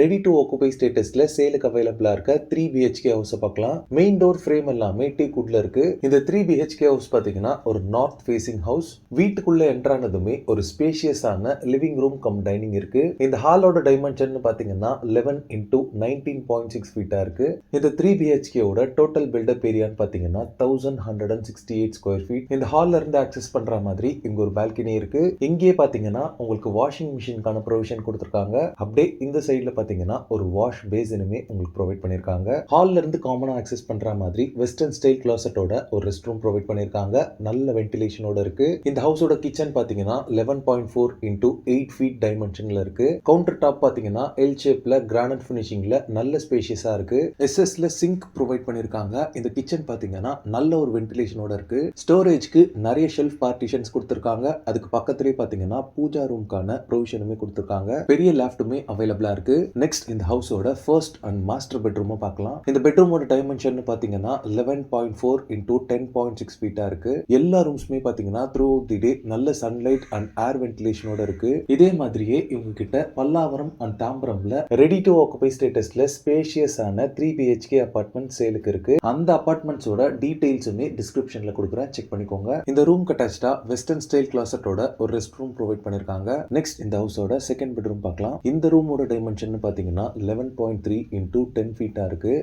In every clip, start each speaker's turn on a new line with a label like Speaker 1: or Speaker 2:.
Speaker 1: Ready to occupy ஸ்டேட்டஸ்ல சேலுக்கு அவைலபிளா இருக்க 3 BHK ஹவுஸ் பார்க்கலாம். மெயின் டோர் ஃப்ரேம் எல்லாமே டீக் வுட்ல இருக்கு. இந்த 3 BHK ஹவுஸ் பாத்தீங்கன்னா ஒரு நார்த் ஃபேசிங் ஹவுஸ். வீட்டுக்குள்ள என்ட்ரானதுமே ஒரு ஸ்பேஷியஸான லிவிங் ரூம் கம் டைனிங் இருக்கு. இந்த ஹாலோட டைமென்ஷன் பாத்தீங்கன்னா 11 into 19.6 ஃபீட்டா இருக்கு. இந்த 3 BHK ஓட டோட்டல் பில்டப் ஏரியான்னு பாத்தீங்கன்னா 1168 ஸ்கொயர் ஃபீட். இந்த ஹால்ல இருந்து ஆக்சஸ் பண்ற மாதிரி இங்க ஒரு பால்கனி இருக்கு. இங்கேயே பாத்தீங்கன்னா உங்களுக்கு வாஷிங் மிஷினுக்கான ப்ரொவிஷன் கொடுத்திருக்காங்க. அப்படியே இந்த சைடுல பாத்தீங்கன்னா ஒரு வாஷ் பேசினுமே உங்களுக்கு ப்ரொவைட் பண்ணிருக்காங்க. ஹால்ல இருந்து காமனா ஆக்சஸ் பண்ற மாதிரி வெஸ்டர்ன் ஸ்டைல் கிளாசட்டோட ஒரு ரெஸ்ட் ரூம் ப்ரொவைட் பண்ணிருக்காங்க. நல்ல வென்டிலேஷனோட இருக்கு. இந்த ஹவுஸோட கிச்சன் பாத்தீங்கன்னா 11.4 into 8 ஃபீட் டைமென்ஷன்ல இருக்கு. கவுண்டர் டாப் பாத்தீங்கன்னா எல் ஷேப்ல கிரானைட் ஃபினிஷிங்ல நல்ல ஸ்பேஷியஸா இருக்கு. எஸ்எஸ்ல சிங்க் ப்ரொவைட் பண்ணிருக்காங்க. இந்த கிச்சன் பாத்தீங்கன்னா நல்ல ஒரு வென்டிலேஷனோட இருக்கு. ஸ்டோரேஜ்க்கு நிறைய ஷெல்ஃப் பார்ட்டிஷன்ஸ் கொடுத்திருக்காங்க. அதுக்கு பக்கத்துலயே பாத்தீங்கன்னா பூஜா ரூம்கான ப்ரொவிஷனுமே கொடுத்திருக்காங்க. பெரிய லேஃப்ட்டுமே அவைலபிளா இருக்கு. நெக்ஸ்ட் இந்த ஹவுஸோட ஃபர்ஸ்ட் அண்ட் மாஸ்டர் பெட்ரூம் பார்க்கலாம். இந்த பெட்ரூமோட டைமென்ஷன் பாத்தீங்கன்னா 11.4 into 10.6 ஃபீட்டா இருக்கு. எல்லா ரூம்ஸ்மே பாத்தீங்கன்னா த்ரூ அவுட் தி டே நல்ல சன்லைட் அண்ட் ஏர் வென்டிலேஷனோட இருக்கு. இதே மாதிரியே இவங்க கிட்ட பல்லாவரம் அண்ட் தாம்பரம்ல ரெடி டு ஆக்குபை ஸ்டேட்டஸ்ல ஸ்பேஷியஸான 3 BHK அபார்ட்மெண்ட் சேலுக்கு இருக்கு. அந்த அபார்ட்மெண்ட்ஸோட டீடைல்ஸுமே டிஸ்கிரிப்ஷன்ல கொடுக்குறேன், செக் பண்ணிக்கோங்க. இந்த ரூம் அட்டாச்டா வெஸ்டர்ன் ஸ்டைல் கிளாசட்டோட ஒரு ரெஸ்ட் ரூம் ப்ரொவைட் பண்ணிருக்காங்க. நெக்ஸ்ட் இந்த ஹவுஸோட செகண்ட் பெட்ரூம் பார்க்கலாம். இந்த ரூமோட டைமென்ஷன் பாத்தீங்கன்னா 11.3 into 10 ஃபீட்டா இருக்கு.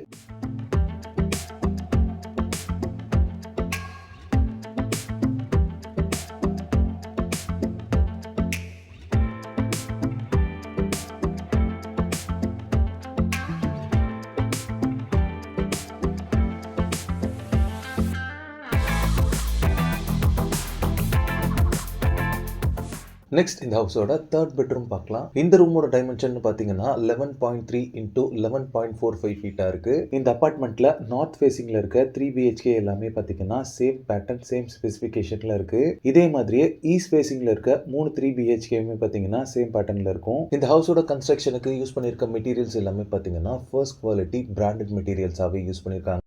Speaker 1: நெக்ஸ்ட் இந்த ஹவுஸோட தேர்ட் பெட்ரூம் பார்க்கலாம். இந்த ரூமோட டைமென்ஷன் பாத்தீங்கன்னா 11.3 into 11.45 ஃபீட்டா இருக்கு. இந்த அபார்ட்மெண்ட்ல நார்த் ஃபேசிங்ல இருக்க 3 BHK எல்லாமே பாத்தீங்கன்னா சேம் பேட்டர்ன் சேம் ஸ்பெசிஃபிகேஷன்ல இருக்கு. இதே மாதிரியே ஈஸ்ட் ஃபேசிங்ல இருக்க 3 3 BHKமே பாத்தீங்கன்னா சேம் பேட்டர்ன்ல இருக்கும். இந்த ஹவுஸோட கன்ஸ்ட்ரக்ஷனுக்கு யூஸ் பண்ணிருக்க மெட்டீரியல்ஸ் எல்லாமே பாத்தீங்கன்னா ஃபர்ஸ்ட் குவாலிட்டி பிராண்டட் மெட்டீரியல்ஸாவே யூஸ் பண்ணிருக்காங்க.